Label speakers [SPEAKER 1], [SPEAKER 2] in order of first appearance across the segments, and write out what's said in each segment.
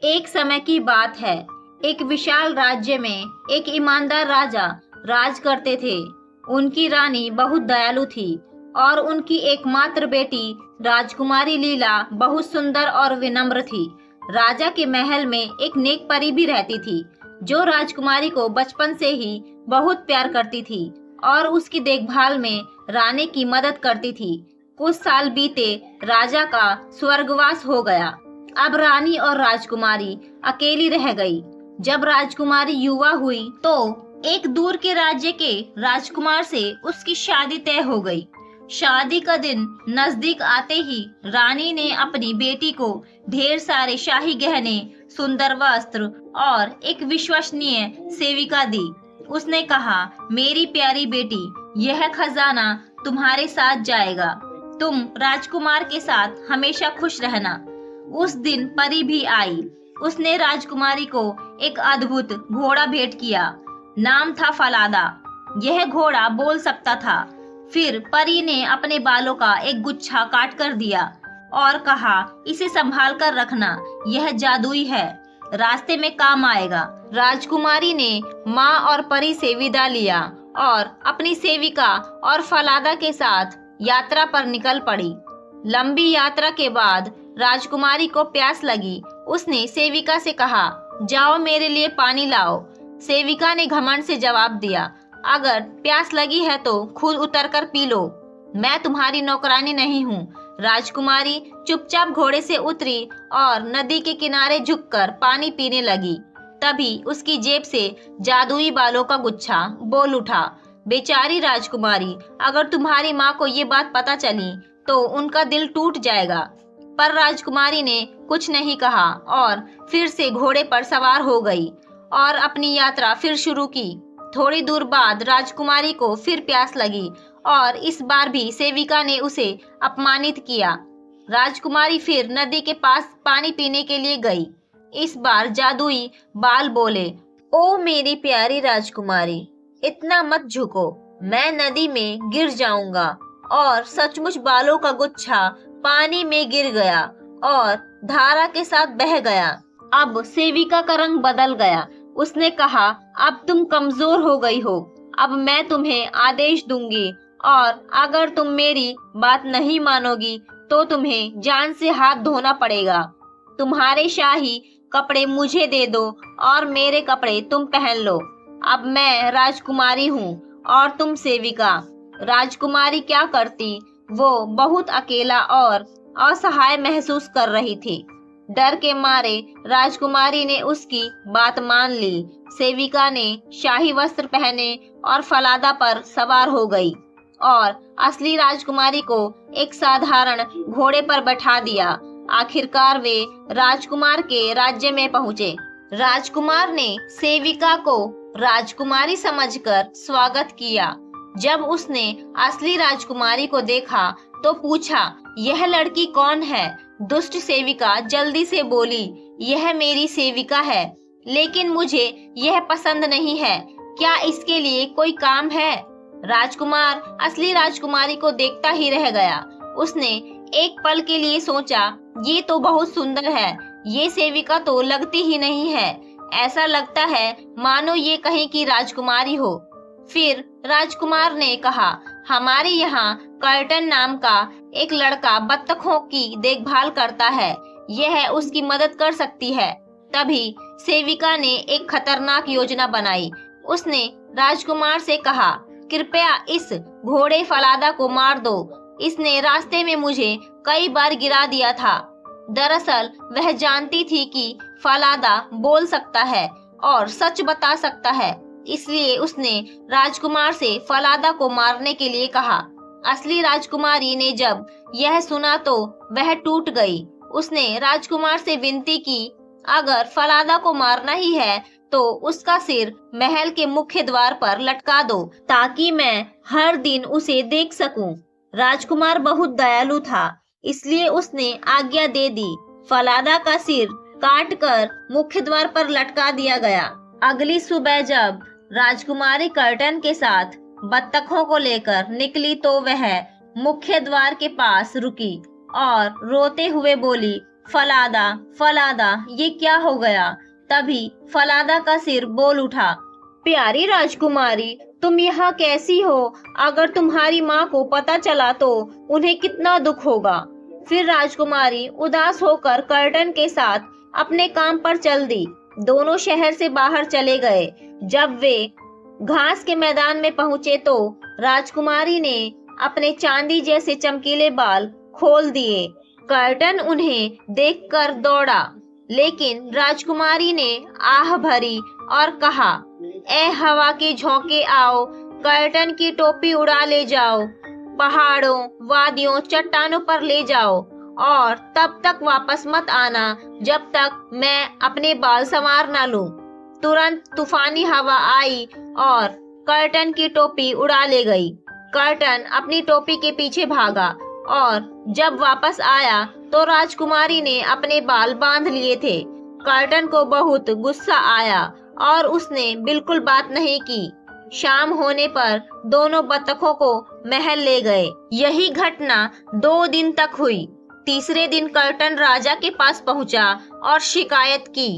[SPEAKER 1] एक समय की बात है। एक विशाल राज्य में एक ईमानदार राजा राज करते थे। उनकी रानी बहुत दयालु थी और उनकी एकमात्र बेटी राजकुमारी लीला बहुत सुंदर और विनम्र थी। राजा के महल में एक नेक परी भी रहती थी जो राजकुमारी को बचपन से ही बहुत प्यार करती थी और उसकी देखभाल में रानी की मदद करती थी। कुछ साल बीते, राजा का स्वर्गवास हो गया। अब रानी और राजकुमारी अकेली रह गई। जब राजकुमारी युवा हुई तो एक दूर के राज्य के राजकुमार से उसकी शादी तय हो गई। शादी का दिन नजदीक आते ही रानी ने अपनी बेटी को ढेर सारे शाही गहने, सुंदर वस्त्र और एक विश्वसनीय सेविका दी। उसने कहा, मेरी प्यारी बेटी, यह खजाना तुम्हारे साथ जाएगा। तुम राजकुमार के साथ हमेशा खुश रहना। उस दिन परी भी आई। उसने राजकुमारी को एक अद्भुत घोड़ा भेंट किया। नाम था फलादा। यह घोड़ा बोल सकता था। फिर परी ने अपने बालों का एक गुच्छा काट कर दिया और कहा, इसे संभाल कर रखना, यह जादुई है, रास्ते में काम आएगा। राजकुमारी ने माँ और परी से विदा लिया और अपनी सेविका और फलादा के साथ यात्रा पर निकल पड़ी। लंबी यात्रा के बाद राजकुमारी को प्यास लगी। उसने सेविका से कहा, जाओ मेरे लिए पानी लाओ। सेविका ने घमंड से जवाब दिया, अगर प्यास लगी है तो खुद उतरकर पी लो, मैं तुम्हारी नौकरानी नहीं हूँ। राजकुमारी चुपचाप घोड़े से उतरी और नदी के किनारे झुककर पानी पीने लगी। तभी उसकी जेब से जादुई बालों का गुच्छा बोल उठा, बेचारी राजकुमारी, अगर तुम्हारी माँ को ये बात पता चली तो उनका दिल टूट जाएगा। पर राजकुमारी ने कुछ नहीं कहा और फिर से घोड़े पर सवार हो गई और अपनी यात्रा फिर शुरू की। थोड़ी दूर बाद राजकुमारी को फिर प्यास लगी और इस बार भी सेविका ने उसे अपमानित किया। राजकुमारी फिर नदी के पास पानी पीने के लिए गई। इस बार जादुई बाल बोले, ओ मेरी प्यारी राजकुमारी, इतना मत झुको, मैं नदी में गिर जाऊंगा। और सचमुच बालों का गुच्छा पानी में गिर गया और धारा के साथ बह गया। अब सेविका का रंग बदल गया। उसने कहा, अब तुम कमजोर हो गई हो, अब मैं तुम्हें आदेश दूंगी और अगर तुम मेरी बात नहीं मानोगी तो तुम्हें जान से हाथ धोना पड़ेगा। तुम्हारे शाही कपड़े मुझे दे दो और मेरे कपड़े तुम पहन लो। अब मैं राजकुमारी हूँ और तुम सेविका। राजकुमारी क्या करती? वो बहुत अकेला और असहाय महसूस कर रही थी। डर के मारे राजकुमारी ने उसकी बात मान ली। सेविका ने शाही वस्त्र पहने और फलादा पर सवार हो गई और असली राजकुमारी को एक साधारण घोड़े पर बैठा दिया। आखिरकार वे राजकुमार के राज्य में पहुंचे। राजकुमार ने सेविका को राजकुमारी समझकर स्वागत किया। जब उसने असली राजकुमारी को देखा तो पूछा, यह लड़की कौन है? दुष्ट सेविका जल्दी से बोली, यह मेरी सेविका है, लेकिन मुझे यह पसंद नहीं है। क्या इसके लिए कोई काम है? राजकुमार असली राजकुमारी को देखता ही रह गया। उसने एक पल के लिए सोचा, ये तो बहुत सुंदर है, ये सेविका तो लगती ही नहीं है, ऐसा लगता है मानो ये कहीं की राजकुमारी हो। फिर राजकुमार ने कहा, हमारे यहाँ कर्टन नाम का एक लड़का बत्तखों की देखभाल करता है, यह उसकी मदद कर सकती है। तभी सेविका ने एक खतरनाक योजना बनाई। उसने राजकुमार से कहा, कृपया इस घोड़े फलादा को मार दो, इसने रास्ते में मुझे कई बार गिरा दिया था। दरअसल वह जानती थी कि फलादा बोल सकता है और सच बता सकता है, इसलिए उसने राजकुमार से फलादा को मारने के लिए कहा। असली राजकुमारी ने जब यह सुना तो वह टूट गई। उसने राजकुमार से विनती की, अगर फलादा को मारना ही है तो उसका सिर महल के मुख्य द्वार पर लटका दो ताकि मैं हर दिन उसे देख सकूं। राजकुमार बहुत दयालु था, इसलिए उसने आज्ञा दे दी। फलादा का सिर काटकर मुख्य द्वार पर लटका दिया गया। अगली सुबह जब राजकुमारी कर्टन के साथ बत्तखों को लेकर निकली तो वह मुख्य द्वार के पास रुकी और रोते हुए बोली, फलादा, फलादा, ये क्या हो गया? तभी फलादा का सिर बोल उठा, प्यारी राजकुमारी, तुम यहाँ कैसी हो? अगर तुम्हारी माँ को पता चला तो उन्हें कितना दुख होगा। फिर राजकुमारी उदास होकर कर्टन के साथ अपने काम पर चल दी। दोनों शहर से बाहर चले गए। जब वे घास के मैदान में पहुंचे तो राजकुमारी ने अपने चांदी जैसे चमकीले बाल खोल दिए। कर्टन उन्हें देखकर दौड़ा, लेकिन राजकुमारी ने आह भरी और कहा, ए हवा के झोंके आओ, कर्टन की टोपी उड़ा ले जाओ, पहाड़ों, वादियों, चट्टानों पर ले जाओ और तब तक वापस मत आना जब तक मैं अपने बाल संवार ना लूं। तुरंत तूफानी हवा आई और कर्टन की टोपी उड़ा ले गई। कर्टन अपनी टोपी के पीछे भागा और जब वापस आया तो राजकुमारी ने अपने बाल बांध लिए थे। कर्टन को बहुत गुस्सा आया और उसने बिल्कुल बात नहीं की। शाम होने पर दोनों बतखों को महल ले गए। यही घटना 2 दिन तक हुई। तीसरे दिन कर्टन राजा के पास पहुंचा और शिकायत की,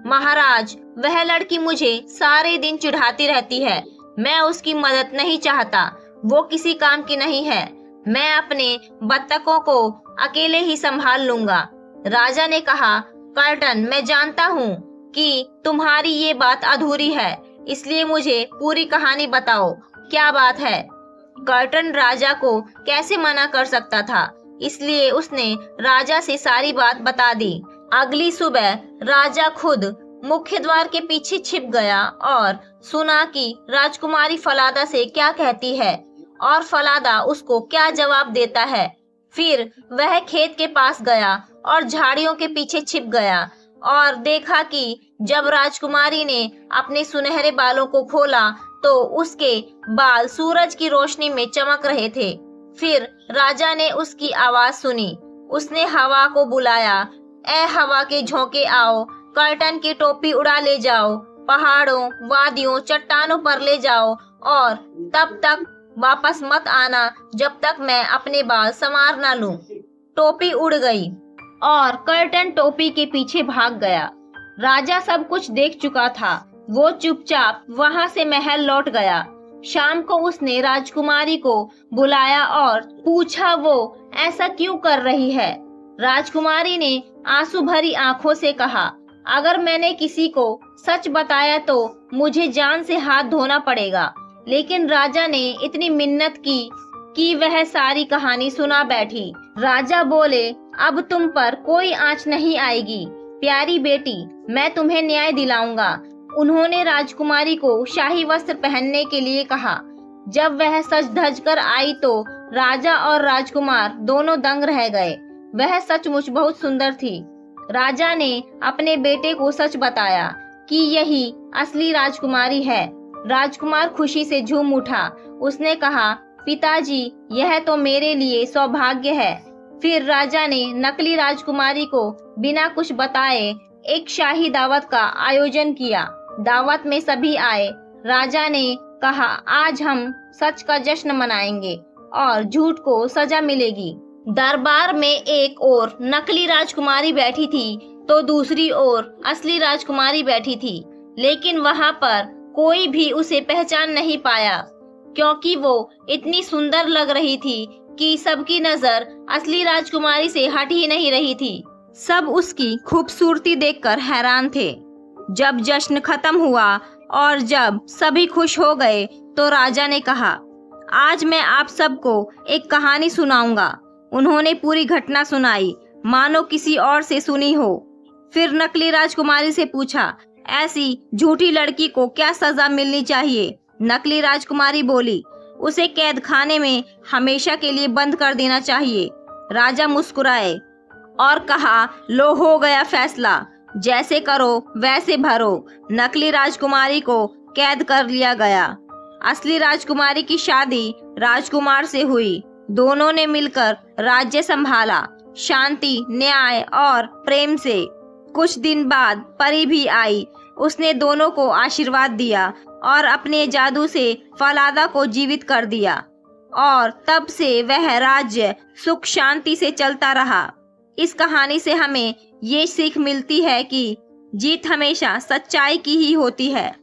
[SPEAKER 1] महाराज, वह लड़की मुझे सारे दिन चिढ़ाती रहती है। मैं उसकी मदद नहीं चाहता, वो किसी काम की नहीं है। मैं अपने बत्तखों को अकेले ही संभाल लूंगा। राजा ने कहा, कर्टन, मैं जानता हूँ कि तुम्हारी ये बात अधूरी है, इसलिए मुझे पूरी कहानी बताओ, क्या बात है? कर्टन राजा को कैसे मना कर सकता था, इसलिए उसने राजा से सारी बात बता दी। अगली सुबह राजा खुद मुख्य द्वार के पीछे छिप गया और सुना कि राजकुमारी फलादा से क्या कहती है और फलादा उसको क्या जवाब देता है। फिर वह खेत के पास गया और झाड़ियों के पीछे छिप गया और देखा कि जब राजकुमारी ने अपने सुनहरे बालों को खोला तो उसके बाल सूरज की रोशनी में चमक रहे थे। फिर राजा ने उसकी आवाज सुनी। उसने हवा को बुलाया, ए हवा के झोंके आओ, कर्टन की टोपी उड़ा ले जाओ, पहाड़ों, वादियों, चट्टानों पर ले जाओ और तब तक वापस मत आना जब तक मैं अपने बाल संवार ना लूं। टोपी उड़ गई और कर्टन टोपी के पीछे भाग गया। राजा सब कुछ देख चुका था। वो चुपचाप वहां से महल लौट गया। शाम को उसने राजकुमारी को बुलाया और पूछा वो ऐसा क्यों कर रही है। राजकुमारी ने आंसू भरी आंखों से कहा, अगर मैंने किसी को सच बताया तो मुझे जान से हाथ धोना पड़ेगा। लेकिन राजा ने इतनी मिन्नत की कि वह सारी कहानी सुना बैठी। राजा बोले, अब तुम पर कोई आंच नहीं आएगी प्यारी बेटी, मैं तुम्हें न्याय दिलाऊंगा। उन्होंने राजकुमारी को शाही वस्त्र पहनने के लिए कहा। जब वह सज धज कर आई तो राजा और राजकुमार दोनों दंग रह गए। वह सचमुच बहुत सुंदर थी। राजा ने अपने बेटे को सच बताया कि यही असली राजकुमारी है। राजकुमार खुशी से झूम उठा। उसने कहा, पिताजी, यह तो मेरे लिए सौभाग्य है। फिर राजा ने नकली राजकुमारी को बिना कुछ बताए एक शाही दावत का आयोजन किया। दावत में सभी आए। राजा ने कहा, आज हम सच का जश्न मनाएंगे और झूठ को सजा मिलेगी। दरबार में एक ओर नकली राजकुमारी बैठी थी तो दूसरी ओर असली राजकुमारी बैठी थी, लेकिन वहां पर कोई भी उसे पहचान नहीं पाया क्योंकि वो इतनी सुंदर लग रही थी कि सबकी नजर असली राजकुमारी से हट ही नहीं रही थी। सब उसकी खूबसूरती देखकर हैरान थे। जब जश्न खत्म हुआ और जब सभी खुश हो गए तो राजा ने कहा, आज मैं आप सबको एक कहानी सुनाऊंगा। उन्होंने पूरी घटना सुनाई मानो किसी और से सुनी हो। फिर नकली राजकुमारी से पूछा, ऐसी झूठी लड़की को क्या सजा मिलनी चाहिए? नकली राजकुमारी बोली, उसे कैद खाने में हमेशा के लिए बंद कर देना चाहिए। राजा मुस्कुराए और कहा, लो, हो गया फैसला, जैसे करो वैसे भरो। नकली राजकुमारी को कैद कर लिया गया। असली राजकुमारी की शादी राजकुमार से हुई। दोनों ने मिलकर राज्य संभाला, शांति, न्याय और प्रेम से। कुछ दिन बाद परी भी आई। उसने दोनों को आशीर्वाद दिया और अपने जादू से फलादा को जीवित कर दिया और तब से वह राज्य सुख शांति से चलता रहा। इस कहानी से हमें ये सीख मिलती है कि जीत हमेशा सच्चाई की ही होती है।